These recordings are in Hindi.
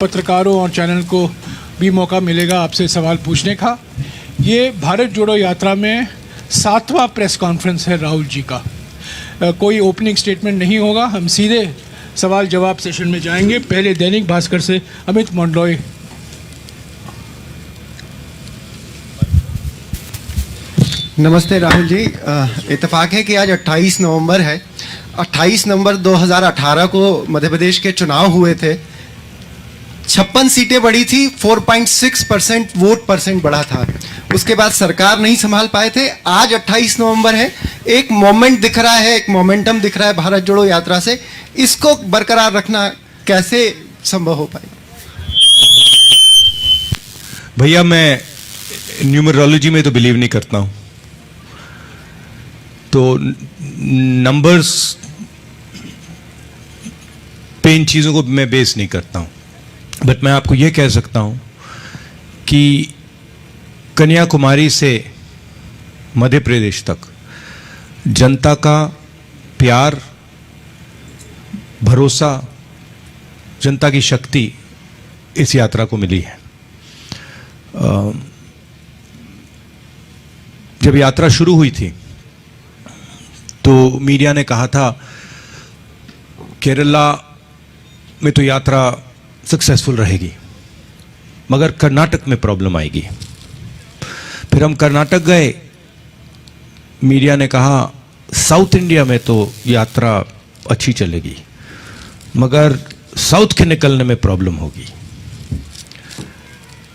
पत्रकारों और चैनल को भी मौका मिलेगा आपसे सवाल पूछने का। ये भारत जोड़ो यात्रा में 7वां प्रेस कॉन्फ्रेंस है राहुल जी का। कोई ओपनिंग स्टेटमेंट नहीं होगा, हम सीधे सवाल जवाब सेशन में जाएंगे। पहले दैनिक भास्कर से अमित मंडलोई। नमस्ते राहुल जी। इत्तेफाक है कि आज 28 नवंबर है। 28 नवंबर 2018 को मध्य प्रदेश के चुनाव हुए थे। 56 सीटें बढ़ी थी, 4.6% वोट परसेंट बढ़ा था। उसके बाद सरकार नहीं संभाल पाए थे। आज 28 नवंबर है, एक मोमेंट दिख रहा है, एक मोमेंटम दिख रहा है भारत जोड़ो यात्रा से। इसको बरकरार रखना कैसे संभव हो पाए? भैया, मैं न्यूमरोलॉजी में तो बिलीव नहीं करता हूं, तो नंबर्स पे इन चीज़ों को मैं बेस नहीं करता हूं। बट मैं आपको यह कह सकता हूं कि कन्याकुमारी से मध्य प्रदेश तक जनता का प्यार, भरोसा, जनता की शक्ति इस यात्रा को मिली है। जब यात्रा शुरू हुई थी तो मीडिया ने कहा था केरला में तो यात्रा सक्सेसफुल रहेगी, मगर कर्नाटक में प्रॉब्लम आएगी। फिर हम कर्नाटक गए, मीडिया ने कहा साउथ इंडिया में तो यात्रा अच्छी चलेगी, मगर साउथ के निकलने में प्रॉब्लम होगी।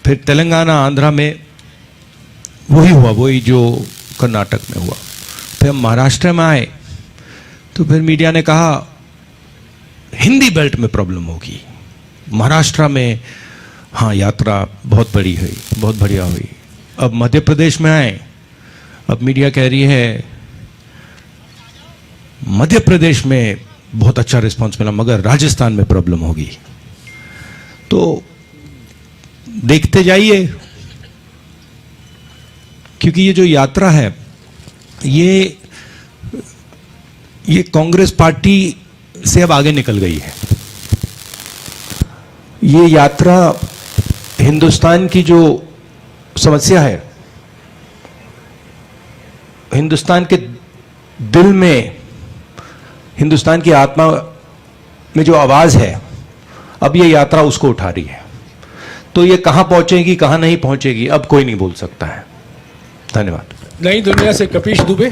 फिर तेलंगाना, आंध्रा में वही हुआ, वही जो कर्नाटक में हुआ। फिर हम महाराष्ट्र में आए तो फिर मीडिया ने कहा हिंदी बेल्ट में प्रॉब्लम होगी, महाराष्ट्र में हाँ यात्रा बहुत बड़ी हुई, बहुत बढ़िया हुई। अब मध्य प्रदेश में आए, अब मीडिया कह रही है मध्य प्रदेश में बहुत अच्छा रिस्पांस मिला, मगर राजस्थान में प्रॉब्लम होगी। तो देखते जाइए, क्योंकि ये जो यात्रा है ये कांग्रेस पार्टी से अब आगे निकल गई है। ये यात्रा हिंदुस्तान की जो समस्या है, हिंदुस्तान के दिल में, हिंदुस्तान की आत्मा में जो आवाज है, अब ये यात्रा उसको उठा रही है। तो ये कहां पहुंचेगी, कहां नहीं पहुंचेगी, अब कोई नहीं बोल सकता है। धन्यवाद। नई दुनिया से कपिश दुबे,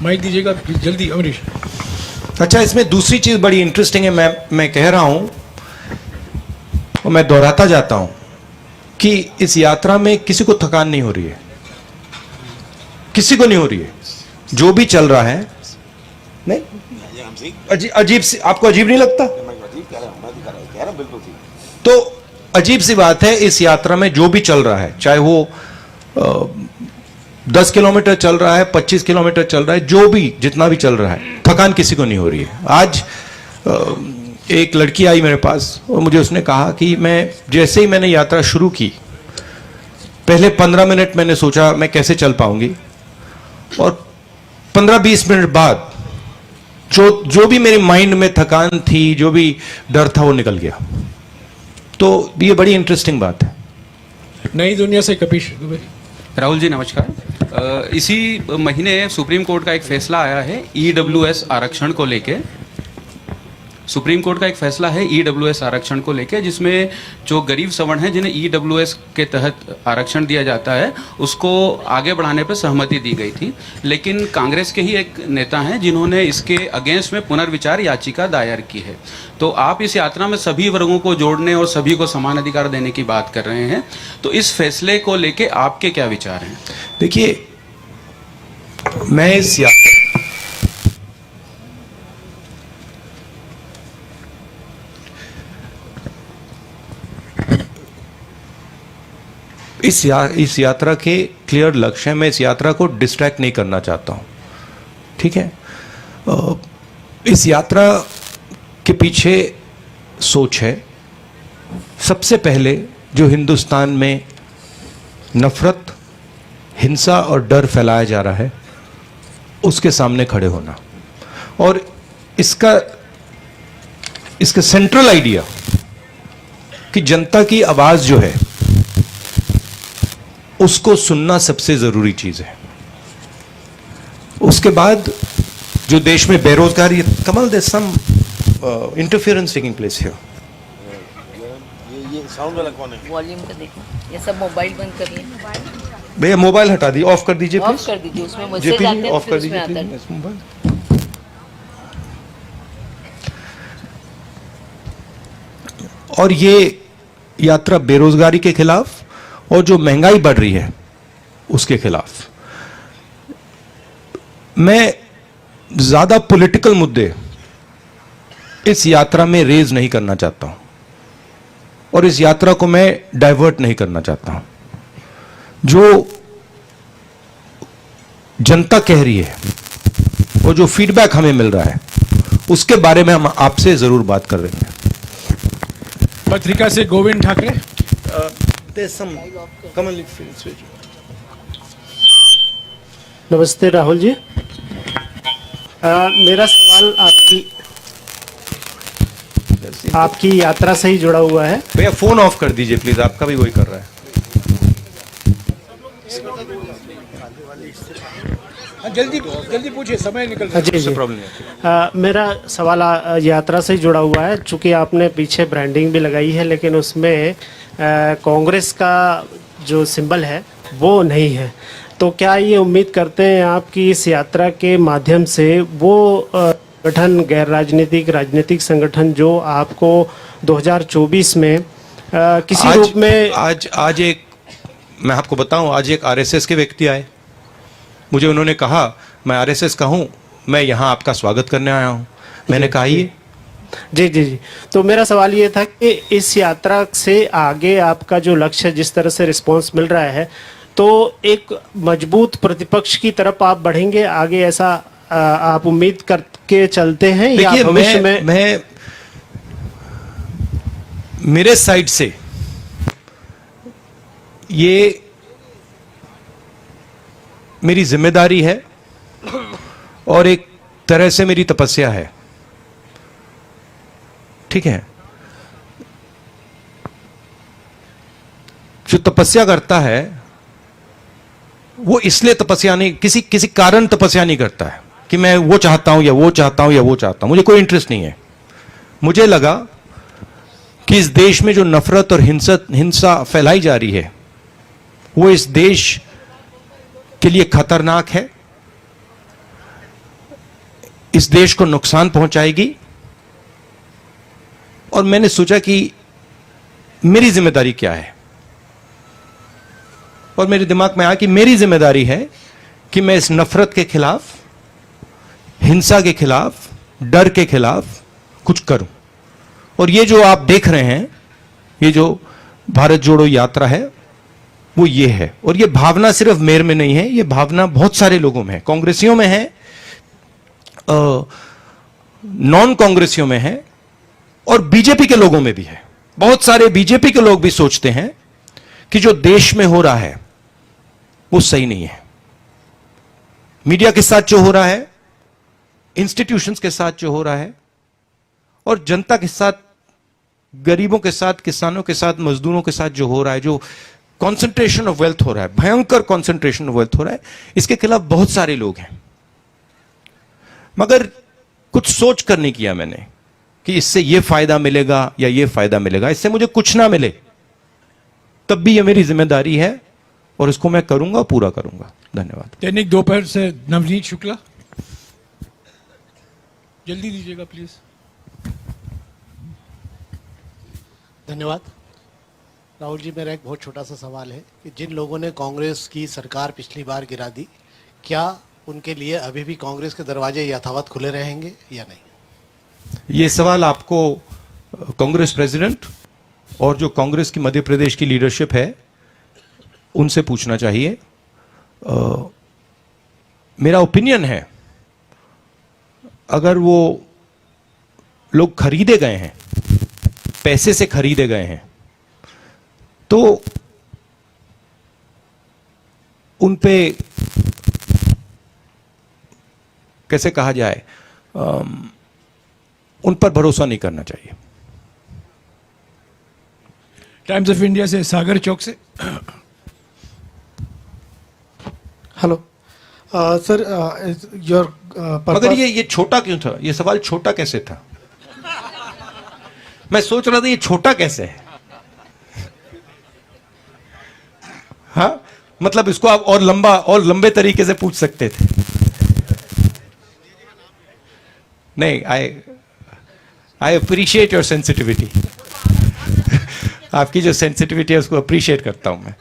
माइक दीजिएगा जल्दी अमरीश। अच्छा, इसमें दूसरी चीज बड़ी इंटरेस्टिंग है। मैं कह रहा हूं और मैं दोहराता जाता हूं कि इस यात्रा में किसी को थकान नहीं हो रही है, किसी को नहीं हो रही है। जो भी चल रहा है, नहीं अजीब सी, आपको अजीब नहीं लगता? तो अजीब सी बात है, इस यात्रा में जो भी चल रहा है, चाहे वो 10 किलोमीटर चल रहा है, 25 किलोमीटर चल रहा है, जो भी जितना भी चल रहा है, थकान किसी को नहीं हो रही है। आज एक लड़की आई मेरे पास और मुझे उसने कहा कि जैसे ही मैंने यात्रा शुरू की, पहले 15 मिनट मैंने सोचा मैं कैसे चल पाऊंगी, और 15-20 मिनट बाद जो भी मेरे माइंड में थकान थी, जो भी डर था, वो निकल गया। तो ये बड़ी इंटरेस्टिंग बात है। नई दुनिया से कपिश दुबे। राहुल जी नमस्कार। इसी महीने सुप्रीम कोर्ट का एक फैसला आया है ईडब्ल्यूएस आरक्षण को लेके। सुप्रीम कोर्ट का एक फैसला है ईडब्ल्यूएस आरक्षण को लेके, जिसमें जो गरीब सवर्ण हैं जिन्हें ईडब्ल्यूएस के तहत आरक्षण दिया जाता है, उसको आगे बढ़ाने पर सहमति दी गई थी। लेकिन कांग्रेस के ही एक नेता हैं जिन्होंने इसके अगेंस्ट में पुनर्विचार याचिका दायर की है। तो आप इस यात्रा में सभी वर्गों को जोड़ने और सभी को समान अधिकार देने की बात कर रहे हैं, तो इस फैसले को लेके आपके क्या विचार हैं? देखिए, मैं इस यात्रा के क्लियर लक्ष्य है। मैं इस यात्रा को डिस्ट्रैक्ट नहीं करना चाहता हूं, ठीक है? इस यात्रा के पीछे सोच है, सबसे पहले जो हिंदुस्तान में नफरत, हिंसा और डर फैलाया जा रहा है, उसके सामने खड़े होना। और इसका इसका सेंट्रल आइडिया कि जनता की आवाज जो है उसको सुनना सबसे जरूरी चीज है। उसके बाद जो देश में बेरोजगारी, Kamal there some interference taking place here. ये साउंड वाला कौन है? वॉल्यूम का देखो, ये सब मोबाइल बंद करिए, भैया मोबाइल हटा दीजिए, ऑफ कर दीजिए ऑफ प्लीज। कर दीजिए, उसमें मैसेज जेपी आते जी हैं ऑफ फिर कर उसमें दीजिए आता है। Please mobile. और ये यात्रा बेरोजगारी के खिलाफ और जो महंगाई बढ़ रही है उसके खिलाफ। मैं ज्यादा पॉलिटिकल मुद्दे इस यात्रा में रेज नहीं करना चाहता हूं और इस यात्रा को मैं डाइवर्ट नहीं करना चाहता हूं। जो जनता कह रही है और जो फीडबैक हमें मिल रहा है उसके बारे में हम आपसे जरूर बात कर रहे हैं। पत्रिका से गोविंद ठाकरे। नमस्ते राहुल जी। मेरा सवाल आपकी यात्रा से ही जुड़ा हुआ है। भैया फोन ऑफ कर दीजिए प्लीज, आपका भी वही कर रहा है। जल्दी जल्दी पूछिए, समय निकल रहा है। जी जी। प्रॉब्लम नहीं। मेरा सवाल यात्रा से ही जुड़ा हुआ है। चूंकि आपने पीछे ब्रांडिंग भी लगाई है लेकिन उसमें कांग्रेस का जो सिंबल है वो नहीं है, तो क्या ये उम्मीद करते हैं आप कि इस यात्रा के माध्यम से वो संगठन, गैर राजनीतिक राजनीतिक संगठन जो आपको 2024 में किसी रूप में आज एक, मैं आपको बताऊं, आज एक आरएसएस के व्यक्ति आए, मुझे उन्होंने कहा मैं आरएसएस का हूं, मैं यहां आपका स्वागत करने आया हूं। मैंने कहा ये जी जी जी। तो मेरा सवाल ये था कि इस यात्रा से आगे आपका जो लक्ष्य है, जिस तरह से रिस्पांस मिल रहा है, तो एक मजबूत प्रतिपक्ष की तरफ आप बढ़ेंगे आगे, ऐसा आप उम्मीद करके चलते हैं या भविष्य में? मैं मेरे साइड से ये मेरी जिम्मेदारी है और एक तरह से मेरी तपस्या है, ठीक है। जो तपस्या करता है वो इसलिए तपस्या नहीं, किसी कारण तपस्या नहीं करता है कि मैं वो चाहता हूं या वो चाहता हूं या वो चाहता हूं। मुझे कोई इंटरेस्ट नहीं है। मुझे लगा कि इस देश में जो नफरत और हिंसा फैलाई जा रही है वो इस देश के लिए खतरनाक है, इस देश को नुकसान पहुंचाएगी। और मैंने सोचा कि मेरी जिम्मेदारी क्या है, और मेरे दिमाग में आया कि मेरी जिम्मेदारी है कि मैं इस नफरत के खिलाफ, हिंसा के खिलाफ, डर के खिलाफ कुछ करूं। और ये जो आप देख रहे हैं, ये जो भारत जोड़ो यात्रा है वो ये है। और ये भावना सिर्फ मेरे में नहीं है, ये भावना बहुत सारे लोगों में है, कांग्रेसियों में है, नॉन कांग्रेसियों में है और बीजेपी के लोगों में भी है। बहुत सारे बीजेपी के लोग भी सोचते हैं कि जो देश में हो रहा है वो सही नहीं है। मीडिया के साथ जो हो रहा है, इंस्टीट्यूशंस के साथ जो हो रहा है, और जनता के साथ, गरीबों के साथ, किसानों के साथ, मजदूरों के साथ जो हो रहा है, जो कॉन्सेंट्रेशन ऑफ वेल्थ हो रहा है, भयंकर कॉन्सेंट्रेशन ऑफ वेल्थ हो रहा है, इसके खिलाफ बहुत सारे लोग हैं। मगर कुछ सोच कर नहीं किया मैंने कि इससे ये फायदा मिलेगा या ये फायदा मिलेगा। इससे मुझे कुछ ना मिले तब भी ये मेरी जिम्मेदारी है और इसको मैं करूंगा, पूरा करूंगा। धन्यवाद। दैनिक दोपहर से नवनीत शुक्ला। जल्दी दीजिएगा प्लीज। धन्यवाद। राहुल जी, मेरा एक बहुत छोटा सा सवाल है कि जिन लोगों ने कांग्रेस की सरकार पिछली बार गिरा दी, क्या उनके लिए अभी भी कांग्रेस के दरवाजे यथावत खुले रहेंगे या नहीं? ये सवाल आपको कांग्रेस प्रेसिडेंट और जो कांग्रेस की मध्य प्रदेश की लीडरशिप है उनसे पूछना चाहिए। मेरा ओपिनियन है, अगर वो लोग खरीदे गए हैं, पैसे से खरीदे गए हैं, तो उन पे कैसे कहा जाए, उन पर भरोसा नहीं करना चाहिए। टाइम्स ऑफ इंडिया से सागर चौक से। हेलो सर, योर मगर ये छोटा क्यों था? ये सवाल छोटा कैसे था? मैं सोच रहा था ये छोटा कैसे है। हाँ, मतलब इसको आप और लंबे तरीके से पूछ सकते थे। नहीं, आई अप्रिशिएट योर सेंसिटिविटी। आपकी जो सेंसिटिविटी है उसको अप्रिशिएट करता हूं मैं।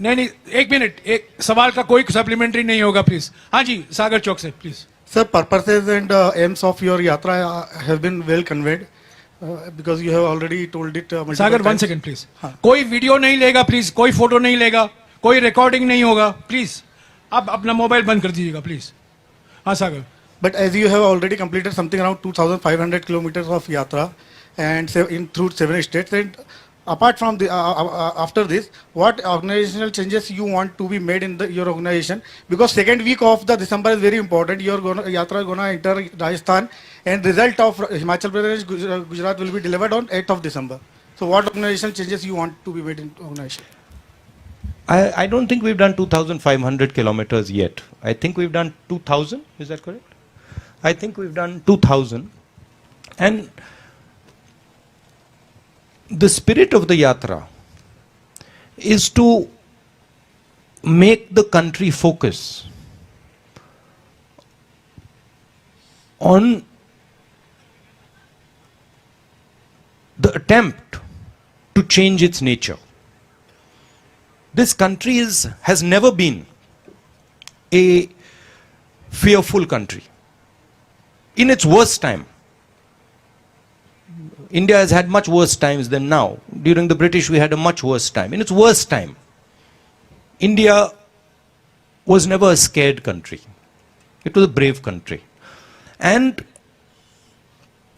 नहीं, एक मिनट, एक सवाल का कोई सप्लीमेंट्री नहीं होगा प्लीज। हाँ जी, सागर चौक से please. sir, purposes and aims of your yatra have been well conveyed because you have already told it multiple Sagar, 1 times. Second please. कोई वीडियो नहीं लेगा प्लीज, कोई फोटो नहीं लेगा, कोई रिकॉर्डिंग नहीं होगा प्लीज। आप अपना मोबाइल बंद कर दीजिएगा प्लीज। हाँ सागर। But as you have already completed something around 2,500 kilometers of yatra and through 7 states, and apart from the after this, what organizational changes you want to be made in your organization? Because second week of the December is very important. Your yatra is gonna enter Rajasthan, and result of Himachal Pradesh, Gujarat will be delivered on 8th of December. So what organizational changes you want to be made in organization? I don't think we've done 2,500 kilometers yet. I think we've done 2,000. Is that correct? I think we've done 2,000. And the spirit of the yatra is to make the country focus on the attempt to change its nature. This country has never been a fearful country. In its worst time, India has had much worse times than now. During the British, we had a much worse time. In its worst time, India was never a scared country. It was a brave country. And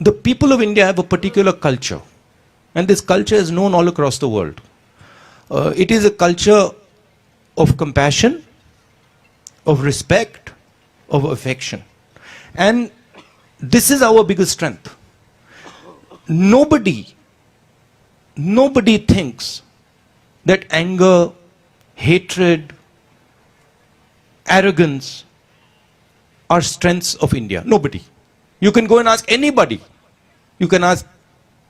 the people of India have a particular culture. And this culture is known all across the world. It is a culture of compassion, of respect, of affection. And this is our biggest strength. Nobody thinks that anger, hatred, arrogance are strengths of India. Nobody. You can go and ask anybody. You can ask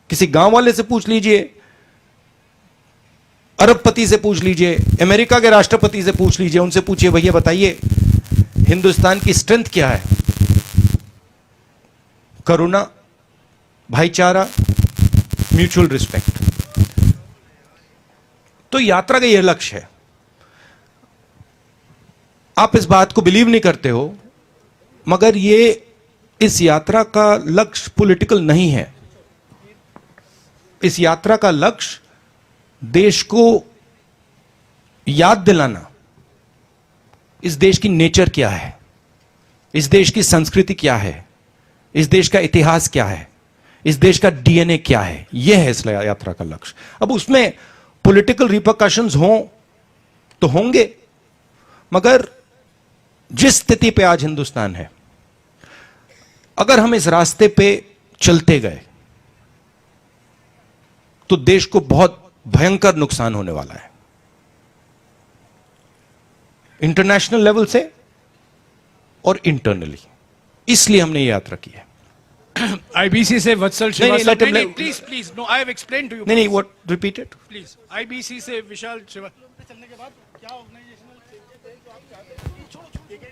किसी गांव वाले से पूछ लीजिए, अरबपति से पूछ लीजिए, अमेरिका के राष्ट्रपति से पूछ लीजिए, उनसे पूछिए भैया बताइए हिंदुस्तान की स्ट्रेंथ क्या है? करुणा, भाईचारा, म्यूचुअल रिस्पेक्ट। तो यात्रा का यह लक्ष्य है। आप इस बात को बिलीव नहीं करते हो, मगर ये इस यात्रा का लक्ष्य पॉलिटिकल नहीं है। इस यात्रा का लक्ष्य देश को याद दिलाना, इस देश की नेचर क्या है, इस देश की संस्कृति क्या है, इस देश का इतिहास क्या है, इस देश का डीएनए क्या है, यह है इस यात्रा का लक्ष्य। अब उसमें पॉलिटिकल रिपरकशंस हों तो होंगे, मगर जिस स्थिति पे आज हिंदुस्तान है, अगर हम इस रास्ते पे चलते गए तो देश को बहुत भयंकर नुकसान होने वाला है, इंटरनेशनल लेवल से और इंटरनली। इसलिए हमने ये यात्रा की है। आईबीसी से Vatsal Srivastava, please please, no I have explain to you. नहीं, what, repeat it please. IBC से विशाल श्रीवास्तव चलने के बाद क्या ऑर्गेनाइजेशनल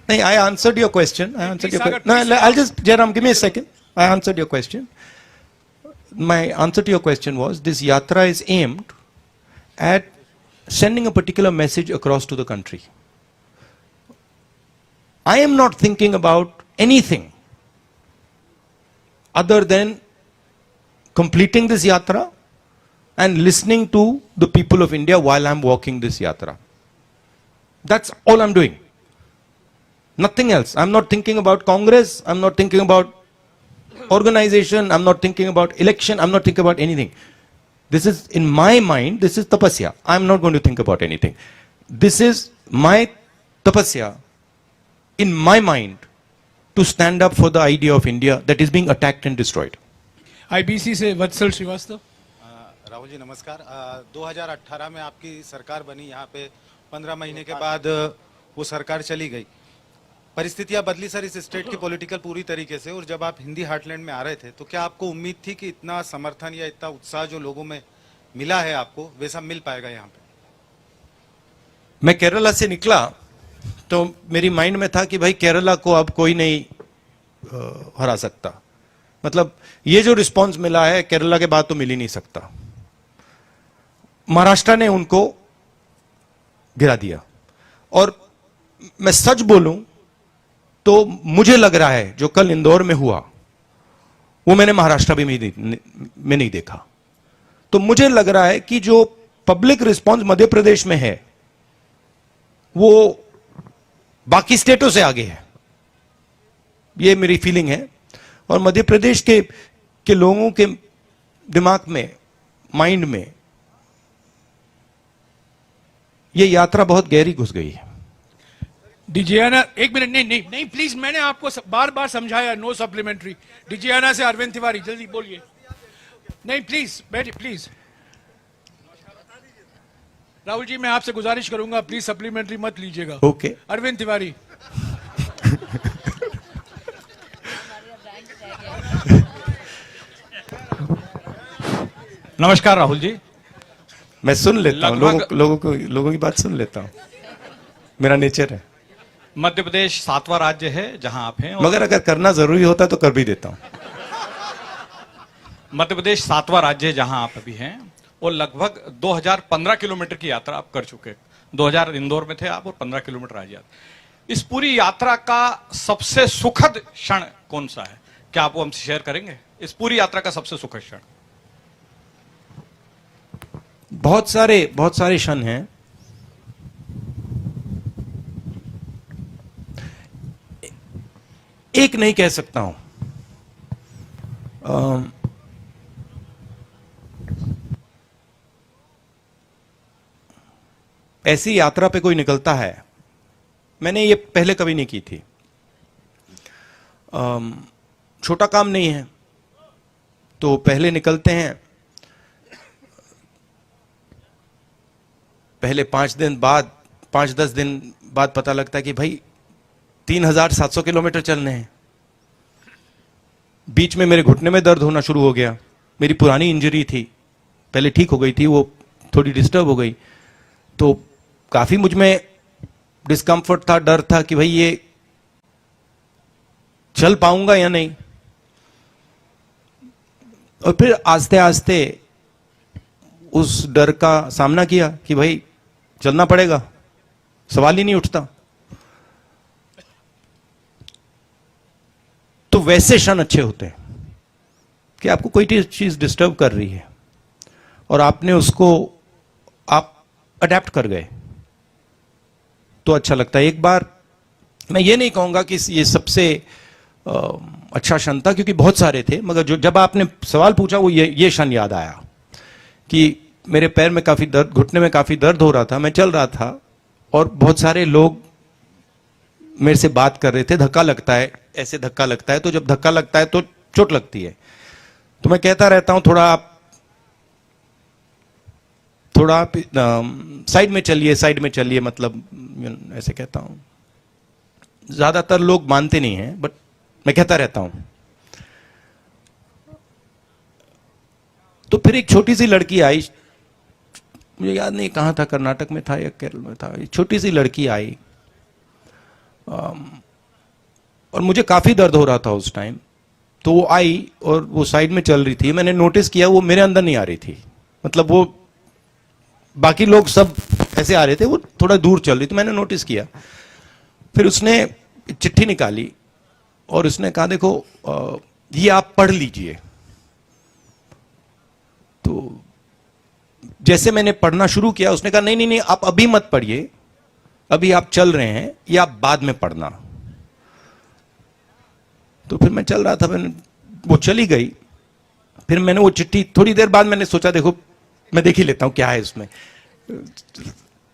नहीं, I answered your question. I answered your question. No, I'll just, Jairam, give me a second. I answered your question. My answer to your question was, this yatra is aimed at sending a particular message across to the country. I am not thinking about anything other than completing this yatra and listening to the people of India while I'm walking this yatra. That's all I'm doing. Nothing else. I'm not thinking about Congress. I'm not thinking about organization. I'm not thinking about election. I'm not thinking about anything. This is, in my mind, this is tapasya. I'm not going to think about anything. This is my tapasya, in my mind, to stand up for the idea of India that is being attacked and destroyed. IBC से वत्सल श्रीवास्तव। राहुल जी नमस्कार। 2018 में आपकी सरकार बनी, यहाँ पे 15 महीने के बाद वो सरकार चली गई। परिस्थितियां बदली सर इस स्टेट की पॉलिटिकल पूरी तरीके से, और जब आप हिंदी हार्टलैंड में आ रहे थे तो क्या आपको उम्मीद थी कि इतना समर्थन या इतना उत्साह जो लोगों में मिला है आपको वैसा मिल पाएगा यहाँ पे? मैं केरला से निकला तो मेरी माइंड में था कि भाई केरला को अब कोई नहीं हरा सकता। मतलब ये जो रिस्पांस मिला है केरला के बाद तो मिल ही नहीं सकता। महाराष्ट्र ने उनको गिरा दिया, और मैं सच बोलूं तो मुझे लग रहा है जो कल इंदौर में हुआ वो मैंने महाराष्ट्र में नहीं देखा। तो मुझे लग रहा है कि जो पब्लिक रिस्पांस मध्य प्रदेश में है वो बाकी स्टेटों से आगे है, ये मेरी फीलिंग है। और मध्य प्रदेश के लोगों के दिमाग में, माइंड में ये यात्रा बहुत गहरी घुस गई है। डिजियाना, एक मिनट, नहीं प्लीज, मैंने आपको बार बार समझाया, नो सप्लीमेंट्री। डिजियाना से अरविंद तिवारी, जल्दी बोलिए। नहीं प्लीज बैठिए, प्लीज। राहुल जी मैं आपसे गुजारिश करूंगा प्लीज सप्लीमेंट्री मत लीजिएगा। ओके। अरविंद तिवारी। नमस्कार राहुल जी। मैं सुन लेता हूं, लोगों की बात सुन लेता हूं, मेरा नेचर है। मध्य प्रदेश 7वां राज्य है जहां आप हैं, मगर अगर करना जरूरी होता तो कर भी देता हूं। मध्य प्रदेश 7वां राज्य है जहां आप अभी हैं, और लगभग 2015 किलोमीटर की यात्रा आप कर चुके। 2000 इंदौर में थे आप, और 15 किलोमीटर आज यात्रा। इस पूरी यात्रा का सबसे सुखद क्षण कौन सा है, क्या आप वो हमसे शेयर करेंगे? इस पूरी यात्रा का सबसे सुखद क्षण। बहुत सारे क्षण हैं। एक नहीं कह सकता हूं। ऐसी यात्रा पे कोई निकलता है, मैंने ये पहले कभी नहीं की थी। छोटा काम नहीं है, तो पहले निकलते हैं, पहले 5-10 दिन बाद पता लगता है कि भाई 3700 किलोमीटर चलने हैं। बीच में मेरे घुटने में दर्द होना शुरू हो गया। मेरी पुरानी इंजरी थी, पहले ठीक हो गई थी, वो थोड़ी डिस्टर्ब हो गई, तो काफी मुझ में डिस्कम्फर्ट था, डर था कि भाई ये चल पाऊंगा या नहीं। और फिर आस्ते आस्ते उस डर का सामना किया कि भाई चलना पड़ेगा, सवाल ही नहीं उठता। तो वैसे क्षण अच्छे होते हैं कि आपको कोई चीज डिस्टर्ब कर रही है और आपने उसको आप अडेप्ट कर गए, तो अच्छा लगता है। एक बार मैं ये नहीं कहूंगा कि ये सबसे अच्छा क्षण था, क्योंकि बहुत सारे थे, मगर जब आपने सवाल पूछा वो ये क्षण याद आया कि मेरे पैर में काफी दर्द, घुटने में काफी दर्द हो रहा था, मैं चल रहा था और बहुत सारे लोग मेरे से बात कर रहे थे। धक्का लगता है, ऐसे धक्का लगता है, तो जब धक्का लगता है तो चोट लगती है। तो मैं कहता रहता हूं थोड़ा आप साइड में चलिए, मतलब ऐसे कहता हूं। ज्यादातर लोग मानते नहीं हैं, बट मैं कहता रहता हूं। तो फिर एक छोटी सी लड़की आई, मुझे याद नहीं कहां था, कर्नाटक में था या केरल में था। एक छोटी सी लड़की आई और मुझे काफी दर्द हो रहा था उस टाइम। तो वो आई और वो साइड में चल रही थी। मैंने नोटिस किया वो मेरे अंदर नहीं आ रही थी, मतलब वो बाकी लोग सब ऐसे आ रहे थे, वो थोड़ा दूर चल रही थी, मैंने नोटिस किया। फिर उसने चिट्ठी निकाली और उसने कहा देखो ये आप पढ़ लीजिए। तो जैसे मैंने पढ़ना शुरू किया, उसने कहा नहीं आप अभी मत पढ़िए, अभी आप चल रहे हैं, ये आप बाद में पढ़ना। तो फिर मैं चल रहा था, वो चली गई। फिर मैंने वो चिट्ठी, थोड़ी देर बाद मैंने सोचा देखो मैं देख ही लेता हूं क्या है इसमें।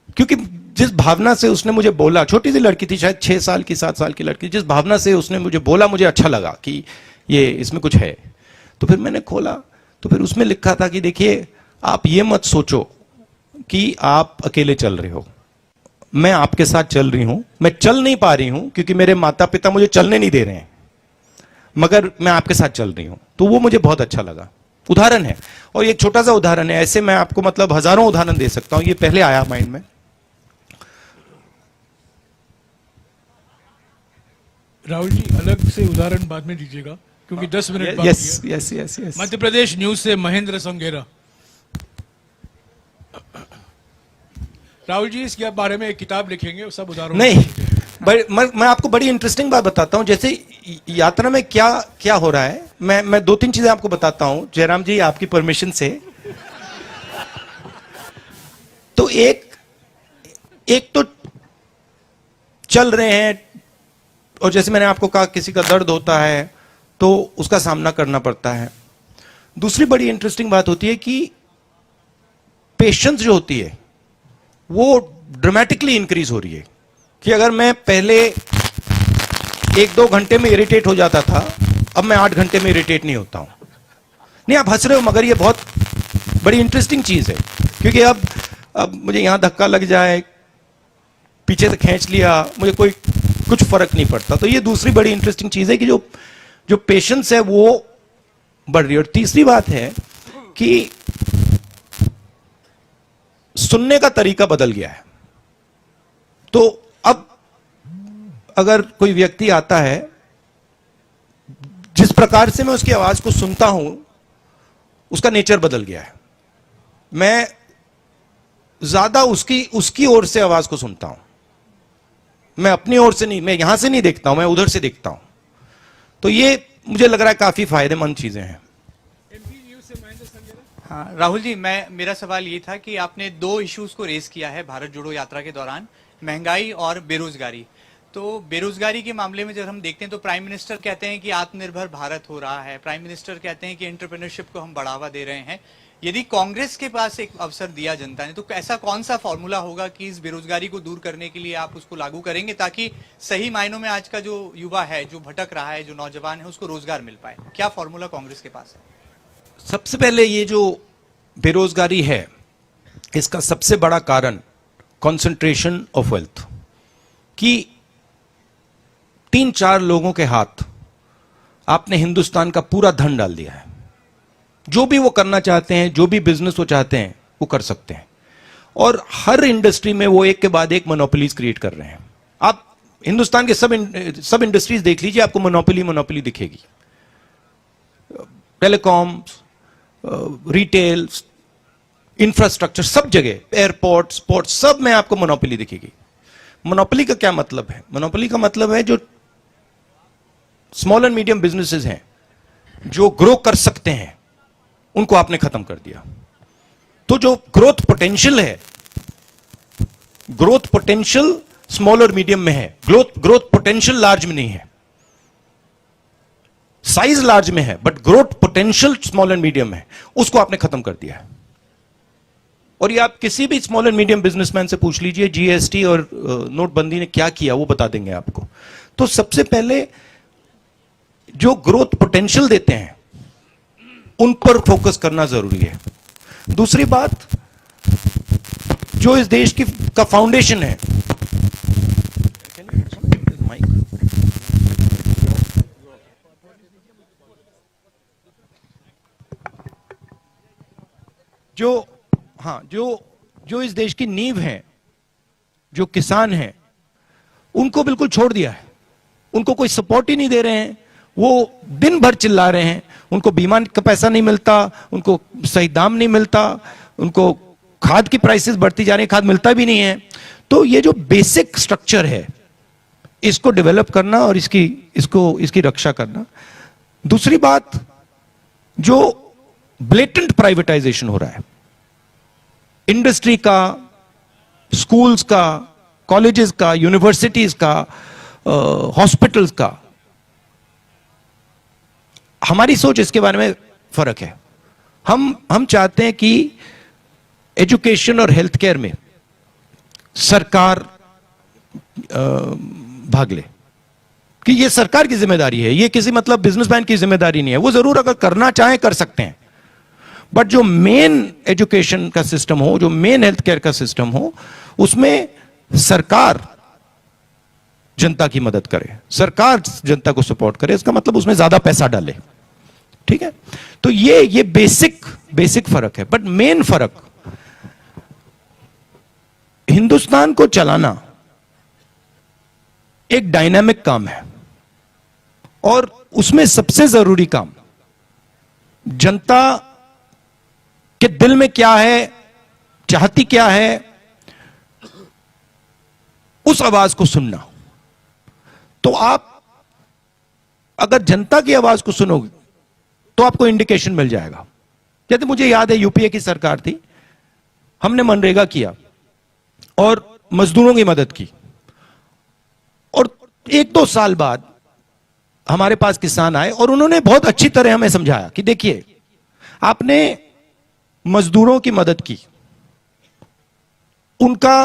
क्योंकि जिस भावना से उसने मुझे बोला, छोटी सी लड़की थी, शायद 6 साल की 7 साल की लड़की, जिस भावना से उसने मुझे बोला, मुझे अच्छा लगा कि ये इसमें कुछ है। तो फिर मैंने खोला, तो फिर उसमें लिखा था कि देखिए, आप ये मत सोचो कि आप अकेले चल रहे हो, मैं आपके साथ चल रही हूं। मैं चल नहीं पा रही हूं क्योंकि मेरे माता पिता मुझे चलने नहीं दे रहे हैं, मगर मैं आपके साथ चल रही हूं। तो वो मुझे बहुत अच्छा लगा। उदाहरण है, और ये छोटा सा उदाहरण है, ऐसे मैं आपको मतलब हजारों उदाहरण दे सकता हूं। ये पहले आया माइंड में। राहुल जी, अलग से उदाहरण बाद में दीजिएगा क्योंकि 10 मिनट बाकी यस है। Yes yes yes. Madhya Pradesh news से महेंद्र संगेरा। राहुल जी, इसके बारे में एक किताब लिखेंगे, सब उदाहरण नहीं, मैं आपको बड़ी इंटरेस्टिंग बात बताता हूं। जैसे यात्रा में क्या क्या हो रहा है, मैं 2-3 चीजें आपको बताता हूं, जयराम जी आपकी परमिशन से। तो एक तो चल रहे हैं, और जैसे मैंने आपको कहा, किसी का दर्द होता है तो उसका सामना करना पड़ता है। दूसरी बड़ी इंटरेस्टिंग बात होती है कि पेशेंस जो होती है वो ड्रामेटिकली इंक्रीज हो रही है। कि अगर मैं पहले 1-2 घंटे में इरिटेट हो जाता था, अब मैं 8 घंटे में इरिटेट नहीं होता हूं। नहीं, आप हंस रहे हो, मगर ये बहुत बड़ी इंटरेस्टिंग चीज है। क्योंकि अब मुझे यहां धक्का लग जाए, पीछे से खींच लिया, मुझे कुछ फर्क नहीं पड़ता। तो ये दूसरी बड़ी इंटरेस्टिंग चीज है कि जो पेशेंस है वो बढ़ रही है। और तीसरी बात है कि सुनने का तरीका बदल गया है। तो अब अगर कोई व्यक्ति आता है, जिस प्रकार से मैं उसकी आवाज को सुनता हूं, उसका नेचर बदल गया है। मैं ज्यादा उसकी ओर से आवाज को सुनता हूं, मैं अपनी ओर से नहीं, मैं यहां से नहीं देखता हूं, मैं उधर से देखता हूं। तो ये मुझे लग रहा है काफी फायदेमंद चीजें हैं। हाँ राहुल जी, मेरा सवाल ये था कि आपने 2 इश्यूज को रेज किया है भारत जोड़ो यात्रा के दौरान, महंगाई और बेरोजगारी। तो बेरोजगारी के मामले में जब हम देखते हैं तो प्राइम मिनिस्टर कहते हैं कि आत्मनिर्भर भारत हो रहा है, प्राइम मिनिस्टर कहते हैं कि एंटरप्रेन्योरशिप को हम बढ़ावा दे रहे हैं। यदि कांग्रेस के पास एक अवसर दिया जनता ने, तो ऐसा कौन सा फॉर्मूला होगा कि इस बेरोजगारी को दूर करने के लिए आप उसको लागू करेंगे, ताकि सही मायनों में आज का जो युवा है, जो भटक रहा है, जो नौजवान है, उसको रोजगार मिल पाए? क्या फॉर्मूला कांग्रेस के पास है? सबसे पहले ये जो बेरोजगारी है, इसका सबसे बड़ा कारण कंसंट्रेशन ऑफ वेल्थ, कि 3-4 लोगों के हाथ आपने हिंदुस्तान का पूरा धन डाल दिया है। जो भी वो करना चाहते हैं, जो भी बिजनेस वो चाहते हैं, वो कर सकते हैं। और हर इंडस्ट्री में वो एक के बाद एक मोनोपोलीज क्रिएट कर रहे हैं। आप हिंदुस्तान के सब इंडस्ट्रीज देख लीजिए, आपको मोनोपोली दिखेगी। टेलीकॉम, रिटेल, इंफ्रास्ट्रक्चर, सब जगह, एयरपोर्ट, स्पोर्ट्स, सब में आपको मोनोपोली दिखेगी। मोनोपोली का क्या मतलब है? मोनोपोली का मतलब है जो स्मॉल एंड मीडियम बिजनेसेस हैं, जो ग्रो कर सकते हैं, उनको आपने खत्म कर दिया। तो जो ग्रोथ पोटेंशियल है, ग्रोथ पोटेंशियल स्मॉल और मीडियम में है, ग्रोथ पोटेंशियल लार्ज में नहीं है। साइज लार्ज में है, but growth potential small and medium है, उसको आपने खत्म कर दिया है। और ये आप किसी भी स्मॉल एंड मीडियम बिजनेसमैन से पूछ लीजिए, जीएसटी और नोटबंदी ने क्या किया, वो बता देंगे आपको। तो सबसे पहले जो ग्रोथ पोटेंशियल देते हैं, उन पर फोकस करना जरूरी है। दूसरी बात, जो इस देश का फाउंडेशन है, जो इस देश की नींव है, जो किसान हैं, उनको बिल्कुल छोड़ दिया है। उनको कोई सपोर्ट ही नहीं दे रहे हैं। वो दिन भर चिल्ला रहे हैं, उनको बीमा का पैसा नहीं मिलता, उनको सही दाम नहीं मिलता, उनको खाद की प्राइसेस बढ़ती जा रही है, खाद मिलता भी नहीं है। तो ये जो बेसिक स्ट्रक्चर है, इसको डेवलप करना और इसकी रक्षा करना। दूसरी बात, जो ब्लेटेंट प्राइवेटाइजेशन हो रहा है, इंडस्ट्री का, स्कूल्स का, कॉलेजेस का, यूनिवर्सिटीज का, हॉस्पिटल्स का, हमारी सोच इसके बारे में फर्क है। हम चाहते हैं कि एजुकेशन और हेल्थ केयर में सरकार भाग ले, कि ये सरकार की जिम्मेदारी है, ये किसी मतलब बिजनेसमैन की जिम्मेदारी नहीं है। वो जरूर अगर करना चाहे कर सकते हैं, बट जो मेन एजुकेशन का सिस्टम हो, जो मेन हेल्थ केयर का सिस्टम हो, उसमें सरकार जनता की मदद करे, सरकार जनता को सपोर्ट करे, इसका मतलब उसमें ज्यादा पैसा डाले। ठीक है, तो ये बेसिक फर्क है। बट मेन फर्क, हिंदुस्तान को चलाना एक डायनामिक काम है, और उसमें सबसे जरूरी काम जनता के दिल में क्या है, चाहती क्या है, उस आवाज को सुनना। तो आप अगर जनता की आवाज को सुनोगे तो आपको इंडिकेशन मिल जाएगा। जैसे मुझे याद है यूपीए की सरकार थी, हमने मनरेगा किया और मजदूरों की मदद की, और 1-2 साल बाद हमारे पास किसान आए और उन्होंने बहुत अच्छी तरह हमें समझाया कि देखिए, आपने मजदूरों की मदद की, उनका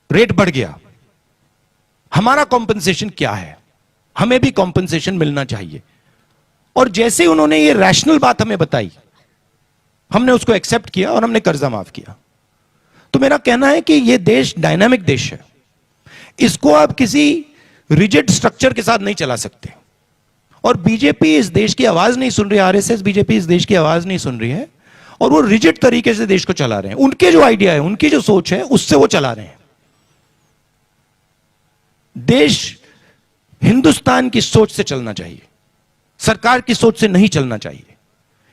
रेट बढ़ गया, हमारा कॉम्पनसेशन क्या है, हमें भी कॉम्पनसेशन मिलना चाहिए। और जैसे उन्होंने ये रैशनल बात हमें बताई, हमने उसको एक्सेप्ट किया और हमने कर्जा माफ किया। तो मेरा कहना है कि ये देश डायनामिक देश है, इसको आप किसी रिजिड स्ट्रक्चर के साथ नहीं चला सकते। और बीजेपी इस देश की आवाज नहीं सुन रही, आरएसएस बीजेपी इस देश की आवाज नहीं सुन रही है, और वो रिजिड तरीके से देश को चला रहे हैं। उनके जो आइडिया है, उनकी जो सोच है, उससे वो चला रहे हैं। देश हिंदुस्तान की सोच से चलना चाहिए, सरकार की सोच से नहीं चलना चाहिए।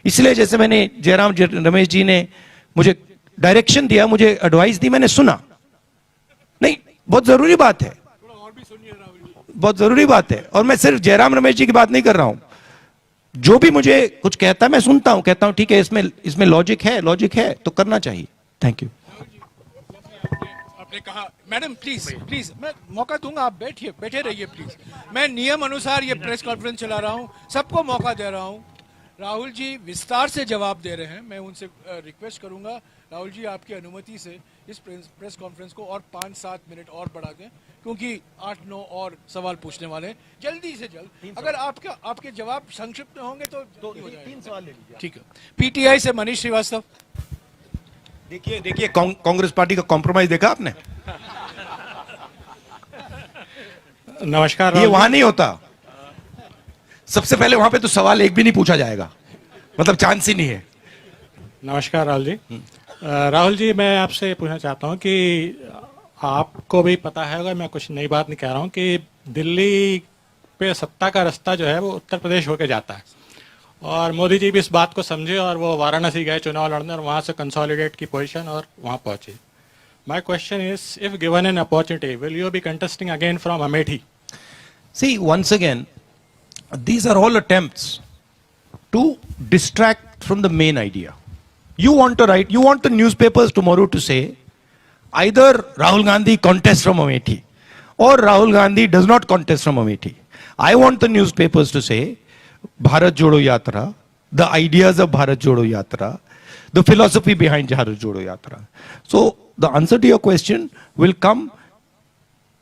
इसलिए जैसे मैंने जयराम रमेश जी ने मुझे डायरेक्शन दिया, मुझे एडवाइस दी, मैंने सुना। नहीं, बहुत जरूरी बात है, बहुत जरूरी बात है। और मैं सिर्फ जयराम रमेश जी की बात नहीं कर रहा हूं, जो भी मुझे कुछ कहता है मैं सुनता हूं, कहता हूं ठीक है, इसमें लॉजिक है तो करना चाहिए। Thank you. आपने कहा, मैडम प्लीज मैं मौका दूंगा, आप बैठे रहिए प्लीज। मैं नियम अनुसार ये प्रेस कॉन्फ्रेंस चला रहा हूं, सबको मौका दे रहा हूं। राहुल जी विस्तार से जवाब दे रहे हैं, मैं उनसे रिक्वेस्ट करूंगा, राहुल जी आपकी अनुमति से इस प्रेस कॉन्फ्रेंस को और 5-7 मिनट और बढ़ा दें, क्योंकि 8-9 और सवाल पूछने वाले हैं। जल्दी से जल्द, अगर आपके जवाब संक्षिप्त में होंगे तो 3 सवाल ले लीजिए। ठीक है। पीटीआई से मनीष श्रीवास्तव। देखिए कांग्रेस पार्टी का कॉम्प्रोमाइज देखा आपने? नमस्कार। ये वहां नहीं होता, सबसे पहले वहां पे तो सवाल एक भी नहीं पूछा जाएगा, मतलब चांस ही नहीं है। नमस्कार राहुल जी। राहुल जी, मैं आपसे पूछना चाहता हूं कि आपको भी पता है, मैं कुछ नई बात नहीं कह रहा हूं, कि दिल्ली पे सत्ता का रास्ता जो है वो उत्तर प्रदेश होके जाता है, और मोदी जी भी इस बात को समझे और वो वाराणसी गए चुनाव लड़ने, और वहां से कंसोलिडेट की पोजीशन और वहां पहुंचे। My question is, if given an opportunity, will you be contesting again from Amethi? See, once again, these are all attempts to distract from the main idea. You want the newspapers tomorrow to say either Rahul Gandhi contests from Amethi or Rahul Gandhi does not contest from Amethi. I want the newspapers to say Bharat Jodo Yatra, the ideas of Bharat Jodo Yatra, the philosophy behind Bharat Jodo Yatra. So the answer to your question will come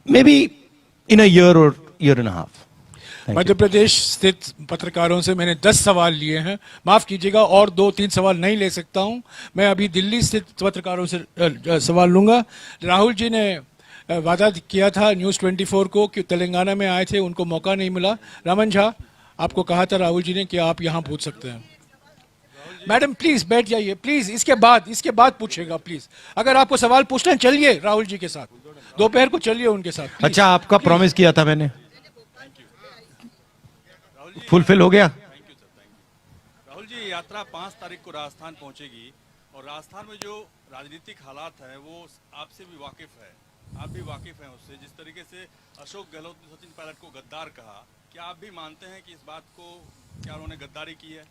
maybe in a year or year and a half. Madhya Pradesh स्थित पत्रकारों से मैंने 10 सवाल लिए हैं, माफ कीजिएगा, और 2-3 सवाल नहीं ले सकता हूं। मैं अभी दिल्ली स्थित पत्रकारों से सवाल लूंगा। राहुल जी ने वादा किया था न्यूज़ 24 को कि तेलंगाना में आए थे, उनको मौका नहीं मिला। रमन झा, आपको कहा था राहुल जी ने कि आप यहां पूछ सकते हैं। मैडम प्लीज बैठ जाइए, प्लीज इसके बाद पूछेगा प्लीज। अगर आपको सवाल पूछना है चलिए राहुल जी के साथ, दोपहर को चलिए उनके साथ। अच्छा, आपका प्रॉमिस किया था मैंने, फुलफिल हो गया? राहुल जी, यात्रा 5 तारीख को राजस्थान पहुंचेगी, और राजस्थान में जो राजनीतिक हालात है वो आपसे भी वाकिफ है, आप भी वाकिफ हैं उससे। जिस तरीके से अशोक गहलोत ने सचिन पायलट को गद्दार कहा, क्या आप भी मानते हैं कि इस बात को, क्या उन्होंने गद्दारी की है?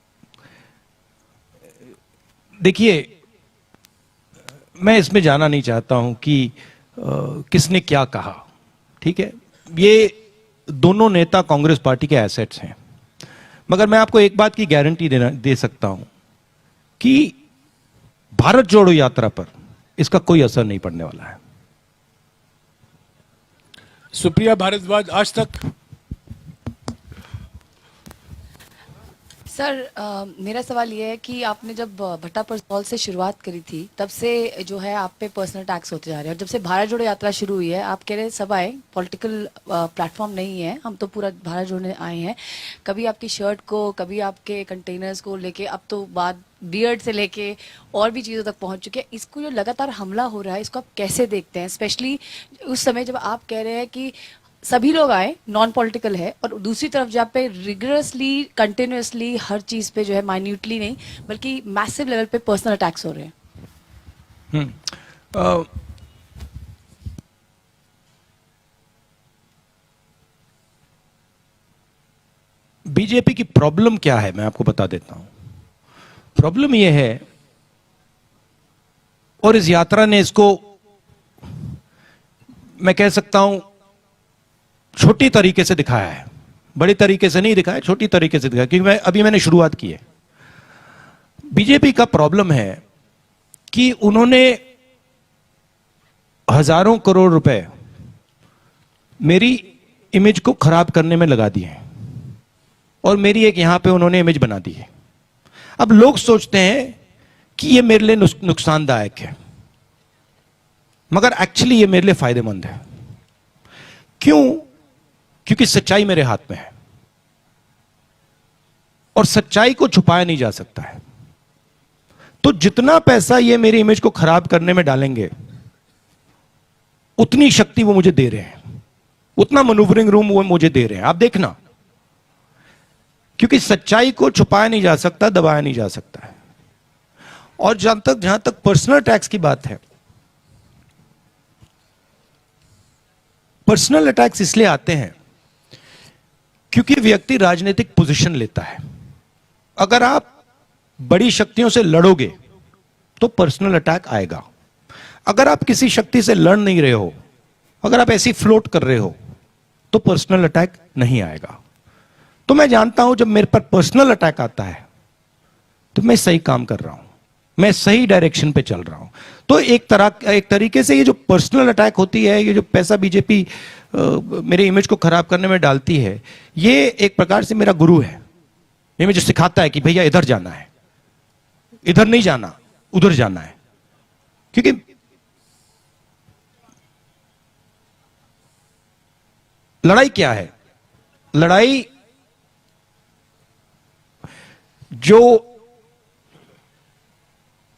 देखिए, मैं इसमें जाना नहीं चाहता हूं कि किसने क्या कहा, ठीक है। ये दोनों नेता कांग्रेस पार्टी के एसेट्स हैं, मगर मैं आपको एक बात की गारंटी दे सकता हूं कि भारत जोड़ो यात्रा पर इसका कोई असर नहीं पड़ने वाला है। सुप्रिया भारद्वाज, आज तक। सर मेरा सवाल ये है कि आपने जब भट्टा परसौल से शुरुआत करी थी तब से जो है आप पे पर्सनल टैक्स होते जा रहे हैं, और जब से भारत जोड़ो यात्रा शुरू हुई है आप कह रहे सब आए, पॉलिटिकल प्लेटफॉर्म नहीं है, हम तो पूरा भारत जोड़ने आए हैं। कभी आपकी शर्ट को, कभी आपके कंटेनर्स को लेके, अब तो बाद बियर्ड से लेके और भी चीज़ों तक पहुंच चुके हैं। इसको जो लगातार हमला हो रहा है इसको आप कैसे देखते हैं, स्पेशली उस समय जब आप कह रहे हैं कि सभी लोग आए, नॉन पॉलिटिकल है, और दूसरी तरफ जहाँ पे रिगरसली कंटिन्यूसली हर चीज पे जो है, माइन्यूटली नहीं बल्कि मैसिव लेवल पे पर्सनल अटैक्स हो रहे हैं। बीजेपी की प्रॉब्लम क्या है मैं आपको बता देता हूं। प्रॉब्लम यह है, और इस यात्रा ने इसको मैं कह सकता हूं छोटी तरीके से दिखाया है, बड़ी तरीके से नहीं दिखाया, छोटी तरीके से दिखाया, क्योंकि मैंने शुरुआत की है। बीजेपी का प्रॉब्लम है कि उन्होंने हजारों करोड़ रुपए मेरी इमेज को खराब करने में लगा दिए हैं, और मेरी एक यहां पे उन्होंने इमेज बना दी है। अब लोग सोचते हैं कि ये मेरे लिए नुकसानदायक है, मगर एक्चुअली ये मेरे लिए फायदेमंद है। क्यों? क्योंकि सच्चाई मेरे हाथ में है, और सच्चाई को छुपाया नहीं जा सकता है। तो जितना पैसा ये मेरी इमेज को खराब करने में डालेंगे, उतनी शक्ति वो मुझे दे रहे हैं, उतना मैन्यूवरिंग रूम वो मुझे दे रहे हैं। आप देखना, क्योंकि सच्चाई को छुपाया नहीं जा सकता, दबाया नहीं जा सकता है। और जहां तक पर्सनल टैक्स की बात है, पर्सनल अटैक्स इसलिए आते हैं क्योंकि व्यक्ति राजनीतिक पोजीशन लेता है। अगर आप बड़ी शक्तियों से लड़ोगे तो पर्सनल अटैक आएगा। अगर आप किसी शक्ति से लड़ नहीं रहे हो, अगर आप ऐसी फ्लोट कर रहे हो, तो पर्सनल अटैक नहीं आएगा। तो मैं जानता हूं जब मेरे पर पर्सनल अटैक आता है तो मैं सही काम कर रहा हूं, मैं सही डायरेक्शन पे चल रहा हूं। तो एक तरीके से ये जो पर्सनल अटैक होती है, ये जो पैसा बीजेपी मेरे इमेज को खराब करने में डालती है, ये एक प्रकार से मेरा गुरु है। ये मुझे सिखाता है कि भैया इधर जाना है, इधर नहीं जाना, उधर जाना है। क्योंकि लड़ाई क्या है? लड़ाई जो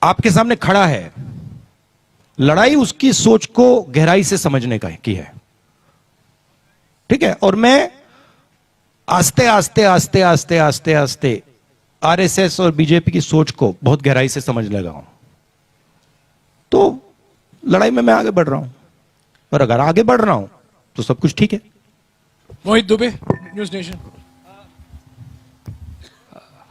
आपके सामने खड़ा है, लड़ाई उसकी सोच को गहराई से समझने की है। ठीक है? और मैं आस्ते आस्ते आस्ते आस्ते आस्ते आस्ते आरएसएस और बीजेपी की सोच को बहुत गहराई से समझने लगा हूं। तो लड़ाई में मैं आगे बढ़ रहा हूं, और अगर आगे बढ़ रहा हूं तो सब कुछ ठीक है। Mohit Dubey, News Nation.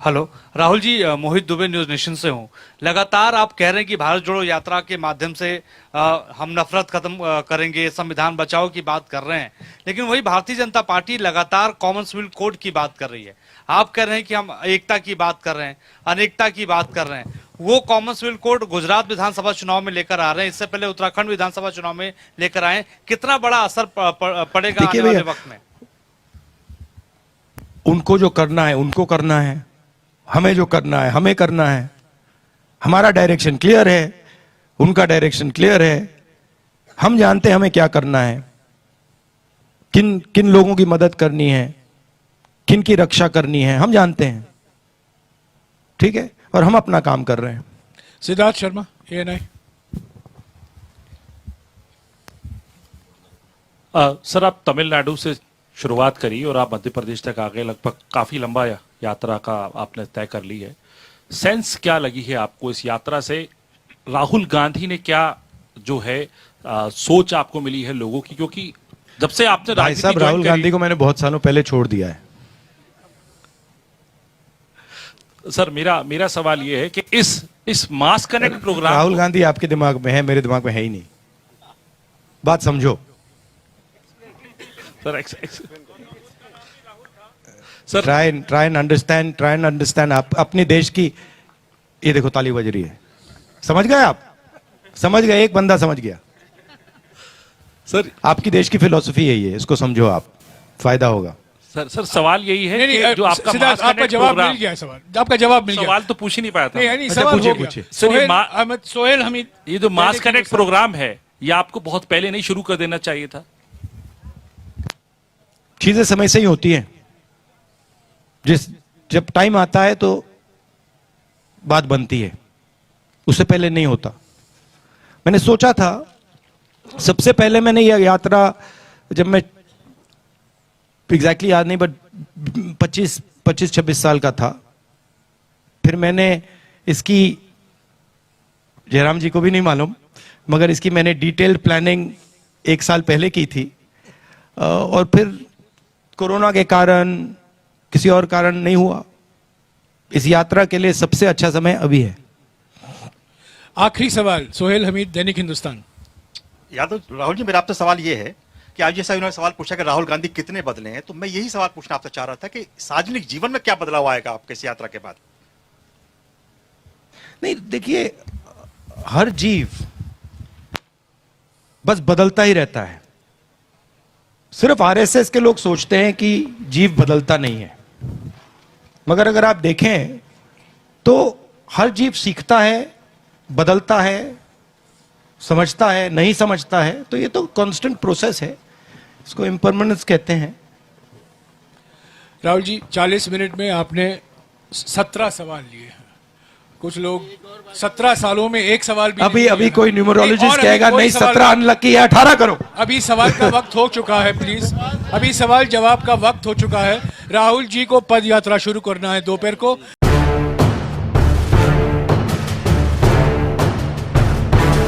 Hello Rahul ji, Mohit Dubey News Nation से हूं। लगातार आप कह रहे हैं कि भारत जोड़ो यात्रा के माध्यम से हम नफरत खत्म करेंगे, संविधान बचाओ की बात कर रहे हैं, लेकिन वही भारतीय जनता पार्टी लगातार कॉमनवेल्थ कोड की बात कर रही है। आप कह रहे हैं कि हम एकता की बात कर रहे हैं, अनेकता की बात कर रहे हैं। वो कॉमनवेल्थ कोड गुजरात विधानसभा चुनाव में लेकर आ रहे हैं, इससे पहले उत्तराखंड विधानसभा चुनाव में लेकर आए। कितना बड़ा असर पड़ेगा आने वाले वक्त में? उनको जो करना है उनको करना है, हमें जो करना है हमें करना है। हमारा डायरेक्शन क्लियर है, उनका डायरेक्शन क्लियर है। हम जानते हैं हमें क्या करना है, किन किन लोगों की मदद करनी है, किन की रक्षा करनी है, हम जानते हैं। ठीक है? और हम अपना काम कर रहे हैं। सिद्धार्थ शर्मा, ANI। सर, आप तमिलनाडु से शुरुआत करी और आप मध्य प्रदेश तक आ गए, लगभग काफी लंबा यात्रा का आपने तय कर ली है। सेंस क्या लगी है आपको इस यात्रा से? राहुल गांधी ने क्या जो है सोच आपको मिली है लोगों की? क्योंकि जब से आपने भाई साहब, राहुल गांधी को मैंने बहुत सालों पहले छोड़ दिया है। सर, मेरा सवाल यह है कि इस मास कनेक्ट प्रोग्राम, राहुल गांधी आपके दिमाग में है, मेरे दिमाग में है ही नहीं। बात समझो सर। Try and understand. आप अपने देश की, ये देखो ताली बज रही है, समझ गए आप? समझ गए? एक बंदा समझ गया। सर आपकी देश की फिलॉसफी यही है, इसको समझो आप, फायदा होगा। सर सवाल यही है नहीं, कि नहीं, जो आपका सिद्धार्थ, मास आपका कनेक्ट जवाब प्रोग्राम, मिल गया है, सवाल जवाब मिल गया। सवाल तो पूछ ही नहीं पाया था। नहीं, अच्छा, सवाल पूछिए, हो गया। पूछिए। सर, ये सोहेल हमीद, ये जो मास कनेक्ट प्रोग्राम है, ये आपको बहुत पहले नहीं शुरू कर देना चाहिए था? चीजें समय से ही होती हैं, जब टाइम आता है तो बात बनती है, उससे पहले नहीं होता। मैंने सोचा था, सबसे पहले मैंने यह यात्रा, जब मैं एग्जैक्टली याद नहीं, बट 25-26 साल का था, फिर मैंने इसकी, जयराम जी को भी नहीं मालूम, मगर इसकी मैंने डिटेल्ड प्लानिंग 1 साल पहले की थी, और फिर कोरोना के कारण, किसी और कारण नहीं हुआ। इस यात्रा के लिए सबसे अच्छा समय अभी है। आखिरी सवाल, सोहेल हमीद, दैनिक हिंदुस्तान। यादव राहुल जी, मेरा आपसे सवाल ये है कि आज जैसा उन्होंने सवाल पूछा कि राहुल गांधी कितने बदले हैं, तो मैं यही सवाल पूछना आपसे चाह रहा था कि सार्वजनिक जीवन में क्या बदलाव आएगा आपके इस यात्रा के बाद? नहीं, देखिए, हर जीव बस बदलता ही रहता है। सिर्फ आरएसएस के लोग सोचते हैं कि जीव बदलता नहीं है, मगर अगर आप देखें तो हर जीव सीखता है, बदलता है, समझता है, नहीं समझता है, तो ये तो कांस्टेंट प्रोसेस है, इसको इम्परमानेंस कहते हैं। राहुल जी, 40 मिनट में आपने 17 सवाल लिए हैं। कुछ लोग 17 सालों में एक सवाल भी अभी कोई न्यूमरोलॉजिस्ट और कहेगा कोई नहीं, सवाल 17 अनलकी है, 18 करो। अभी सवाल का वक्त हो चुका है, प्लीज। अभी सवाल जवाब का वक्त हो चुका है। राहुल जी को पद यात्रा शुरू करना है दोपहर को।